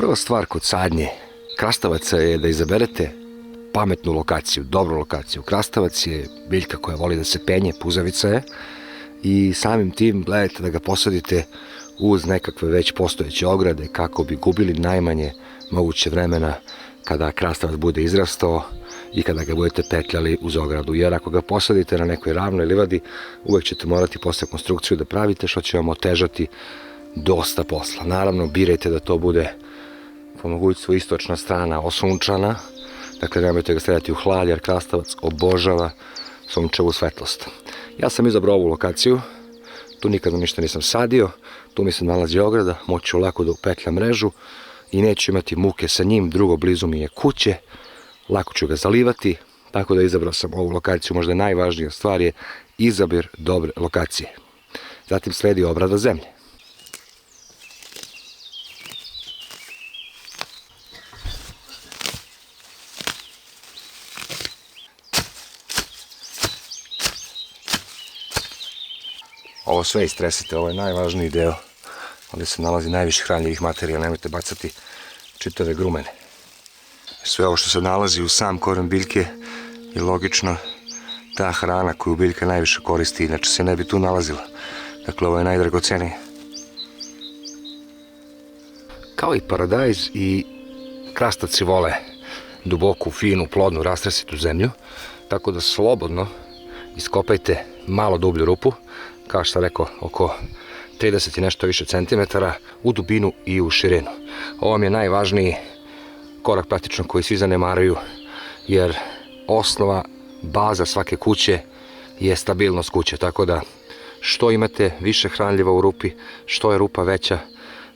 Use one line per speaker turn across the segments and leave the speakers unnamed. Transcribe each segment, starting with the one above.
Prva stvar kod sadnje krastavaca je da izaberete pametnu lokaciju, dobru lokaciju. Krastavac je biljka koja voli da se penje, puzavica je, i samim tim gledajte da ga posadite uz nekakve već postojeće ograde kako bi gubili najmanje moguće vremena kada krastavac bude izrastao i kada ga budete petljali uz ogradu. Jer ako ga posadite na nekoj ravnoj livadi, uvek ćete morati posle konstrukciju da pravite, što će vam otežati dosta posla. Naravno, birajte da to bude po mogućstvu istočna strana osunčana, dakle nemojte ga stavljati u hlad jer krastavac obožava sunčevu svetlost. Ja sam izabrao ovu lokaciju, tu nikada ništa nisam sadio, tu mi se nalazi ograda, moću lako da upetljam mrežu i neću imati muke sa njim. Drugo, blizu mi je kuće, lako ću ga zalivati, tako da izabrao sam ovu lokaciju. Možda najvažnija stvar je izabir dobre lokacije. Zatim sledi obrada zemlje. Ovo sve istresite, ovo je najvažniji deo. Ovdje se nalazi najviše hranljivih materijala, nemojte bacati čitave grumene. Sve ovo što se nalazi u sam koren biljke je logično ta hrana koju biljka najviše koristi, inače se ne bi tu nalazila. Dakle, ovo je najdragocenije. Kao i paradajz, i krastavci vole duboku, finu, plodnu, rastresitu zemlju, tako da slobodno iskopajte malo dublju rupu, kao što sam rekao, oko 30 i nešto više centimetara u dubinu i u širinu. Ovo vam je najvažniji korak praktično koji svi zanemaruju, jer osnova, baza svake kuće je stabilnost kuće, tako da što imate više hranljiva u rupi, što je rupa veća,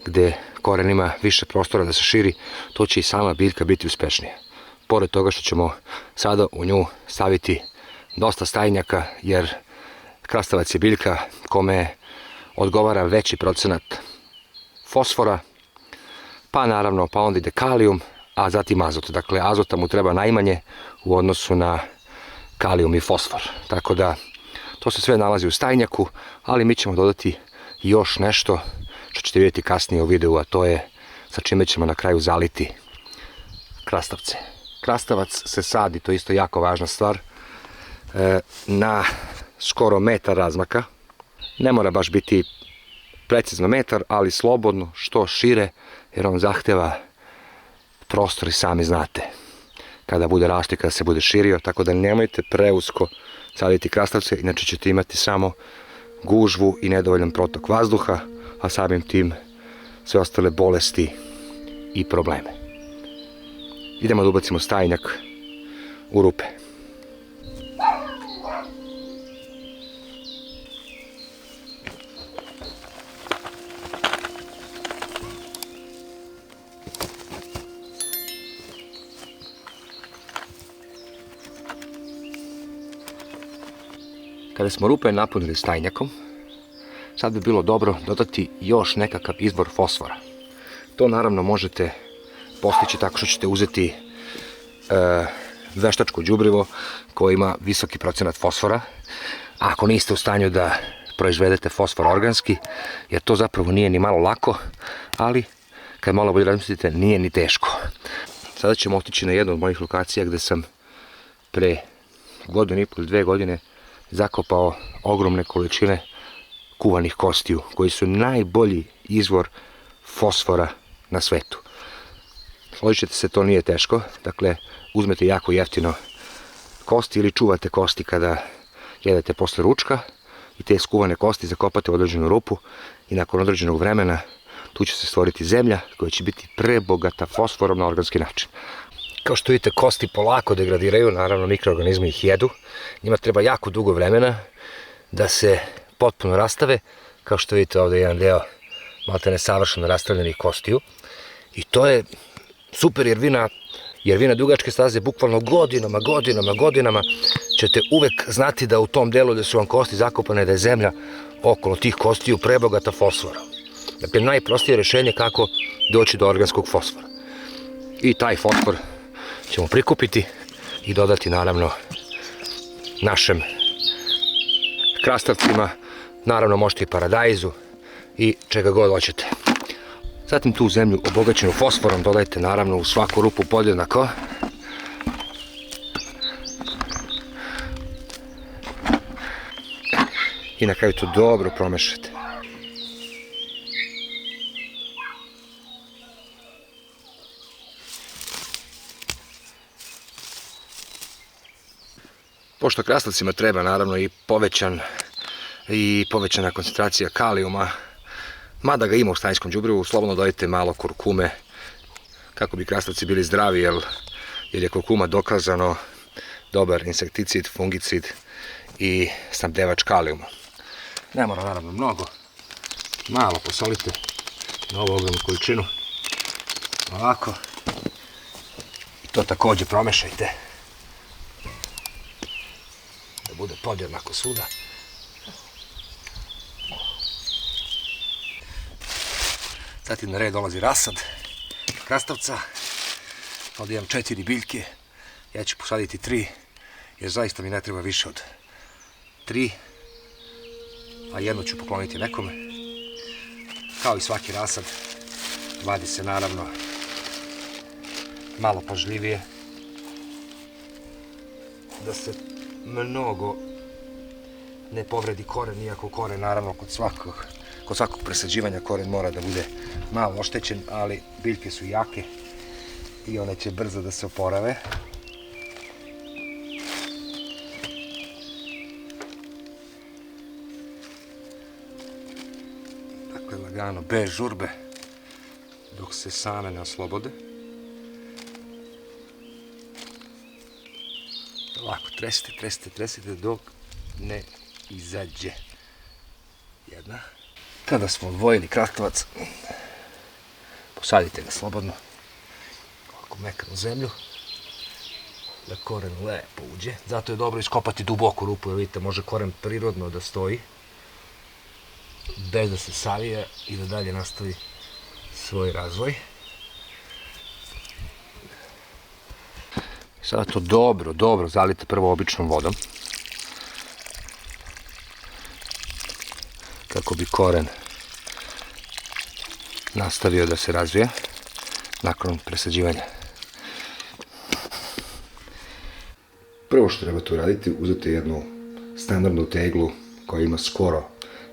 gde koren ima više prostora da se širi, to će i sama biljka biti uspešnija. Pored toga što ćemo sada u nju staviti dosta stajnjaka, jer krastavac je biljka kome odgovara veći procenat fosfora, pa naravno, pa onda ide kalijum, a zatim azot. Dakle, azota mu treba najmanje u odnosu na kalijum i fosfor. Tako da, to se sve nalazi u stajnjaku, ali mi ćemo dodati još nešto što ćete vidjeti kasnije u videu, a to je sa čime ćemo na kraju zaliti krastavce. Krastavac se sadi, to je isto jako važna stvar, na skoro metar razmaka. Ne mora baš biti precizno metar, ali slobodno što šire, jer on zahteva prostor i sami znate kada bude rastao i kada se bude širio, tako da nemojte preusko saditi krastavce, inače ćete imati samo gužvu i nedovoljan protok vazduha, a samim tim sve ostale bolesti i probleme. Idemo da ubacimo stajnjak u rupe. Kada smo rupe napunili stajnjakom, sad bi bilo dobro dodati još nekakav izvor fosfora. To naravno možete postići tako što ćete uzeti veštačko đubrivo koje ima visoki procenat fosfora. Ako niste u stanju da proizvedete fosfor organski, jer to zapravo nije ni malo lako, ali kad malo bolje razmislite, nije ni teško. Sada ćemo otići na jednu od mojih lokacija gde sam pre 1,5 ili 2 godine zakopao ogromne količine kuvanih kostiju, koji su najbolji izvor fosfora na svetu. Složit ćete se, to nije teško. Dakle, uzmete jako jeftino kosti ili čuvate kosti kada jedete posle ručka i te skuvane kosti zakopate u određenu rupu i nakon određenog vremena tu će se stvoriti zemlja koja će biti prebogata fosforom na organski način. Kao što vidite, kosti polako degradiraju, naravno mikroorganizmi ih jedu. Njima treba jako dugo vremena da se potpuno rastave. Kao što vidite, ovdje je jedan deo maltene savršeno rastavljenih kostiju. I to je super, jer vi na dugačke staze bukvalno godinama ćete uvek znati da u tom delu gde su vam kosti zakopane, da je zemlja okolo tih kostiju prebogata fosforom. Dakle, najprostije rješenje kako doći do organskog fosfora. I taj fosfor ćemo prikupiti i dodati naravno našem krastavcima, naravno možete i paradajzu i čega god hoćete. Zatim tu zemlju obogaćenu fosforom dodajte naravno u svaku rupu podjednako. I na kraju to dobro promešate. Pošto krastavcima treba naravno i povećana koncentracija kalijuma, mada ga ima u staninskom đubrivu, slobodno dodajte malo kurkume kako bi krastavci bili zdravi, jer je kurkuma dokazano dobar insekticid, fungicid i snabdevač kalijuma. Ne mora naravno mnogo, malo posolite na ovu ogromnu količinu, ovako, i to također promešajte da bude podjednako svuda. Zatim na red dolazi rasad krastavca. Ovdje imam 4 biljke, ja ću posaditi 3, jer zaista mi ne treba više od 3, a jednu ću pokloniti nekome. Kao i svaki rasad, vadi se naravno malo pažljivije, da se mnogo ne povredi koren, iako koren naravno kod svakog presađivanja koren mora da bude malo oštećen, ali biljke su jake i one će brzo da se oporave. Dakle, lagano, bez žurbe, dok se same ne oslobode. Ovako, tresite dok ne izađe jedna. Kada smo odvojili krastavac, posadite ga slobodno, ovako mekanu zemlju, da koren lepo uđe. Zato je dobro iskopati duboku rupu, jer vidite, može koren prirodno da stoji, bez da se savija i da dalje nastavi svoj razvoj. Sada to dobro zalite prvo običnom vodom, kako bi koren nastavio da se razvija nakon presađivanja. Prvo što trebate uraditi, uzeti jednu standardnu teglu koja ima skoro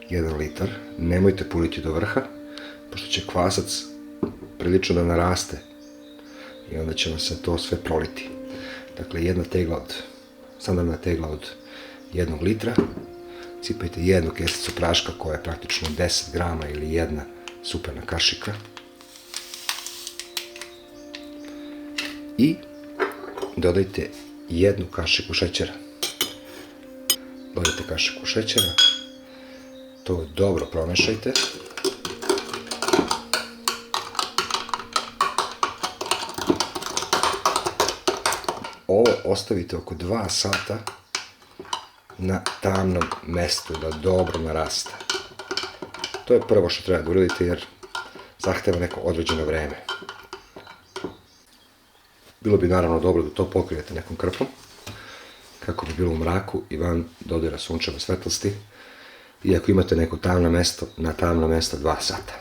1 litar. Nemojte puniti do vrha, pošto će kvasac prilično da naraste i onda će vam se to sve proliti. Dakle, standardna tegla od 1 litra, sipajte 1 kesicu praška koja je praktično 10 grama ili 1 superna kašika i dodajte 1 kašiku šećera. Dodajte kašiku šećera, to dobro promešajte. Ovo ostavite oko 2 sata na tamnom mestu da dobro naraste. To je prvo što treba da uradite, jer zahteva neko određeno vreme. Bilo bi naravno dobro da to pokrijete nekom krpom, kako bi bilo u mraku i van dodira sunčeve svetlosti. I ako imate neko tamno mesto, na tamno mesto 2 sata.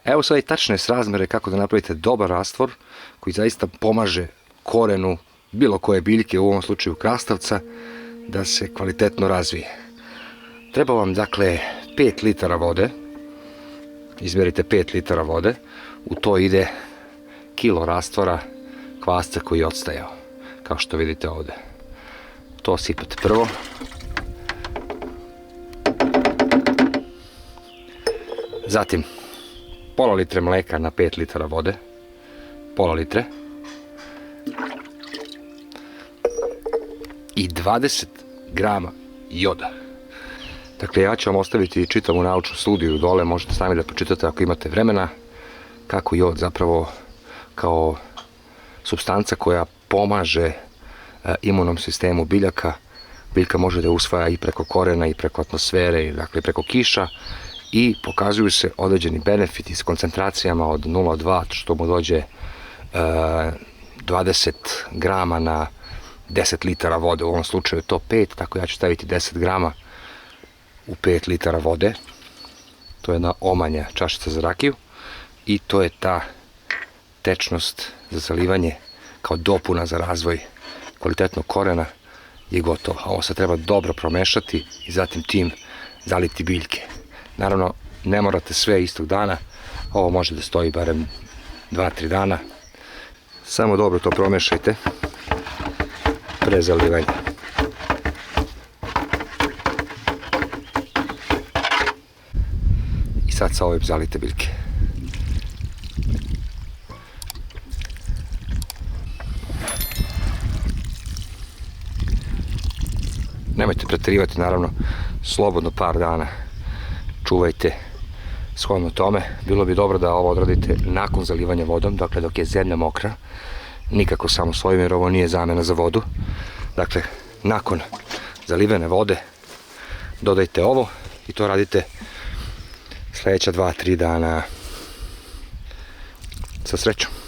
Evo sad i tačne srazmere kako da napravite dobar rastvor koji zaista pomaže korenu bilo koje biljke, u ovom slučaju krastavca, da se kvalitetno razvije. Treba vam dakle 5 litara vode, izmerite 5 litara vode, u to ide kilo rastvora kvasca koji je odstajao, kao što vidite ovdje. To sipate prvo. Zatim pola litre mleka na 5 litara vode, pola litre. I 20 grama joda. Dakle, ja ću vam ostaviti čitavu naučnu studiju dole, možete sami da pročitate ako imate vremena, kako jod zapravo kao supstanca koja pomaže imunom sistemu biljaka. Biljka može da usvaja i preko korena i preko atmosfere, dakle preko kiša, i pokazuju se određeni benefiti s koncentracijama od 0,2, što mu dođe 20 grama na 10 litara vode, u ovom slučaju je to 5, tako ja ću staviti 10 grama u 5 litara vode. To je jedna omanja čašica za rakiju i to je ta tečnost za zalivanje kao dopuna za razvoj kvalitetnog korena je gotovo. Ovo se treba dobro promešati i zatim tim zaliti biljke. Naravno, ne morate sve istog dana, ovo može da stoji barem 2-3 dana. Samo dobro to promešajte pre zalivanja. I sad sa ovim zalite biljke. Nemojte preterivati, naravno, slobodno par dana čuvajte shodno tome. Bilo bi dobro da ovo odradite nakon zalivanja vodom, dakle dok je zemlja mokra, nikako samo svojim jer ovo nije zamena za vodu. Dakle, nakon zalivene vode dodajte ovo i to radite sljedeća 2-3 dana. Sa srećom!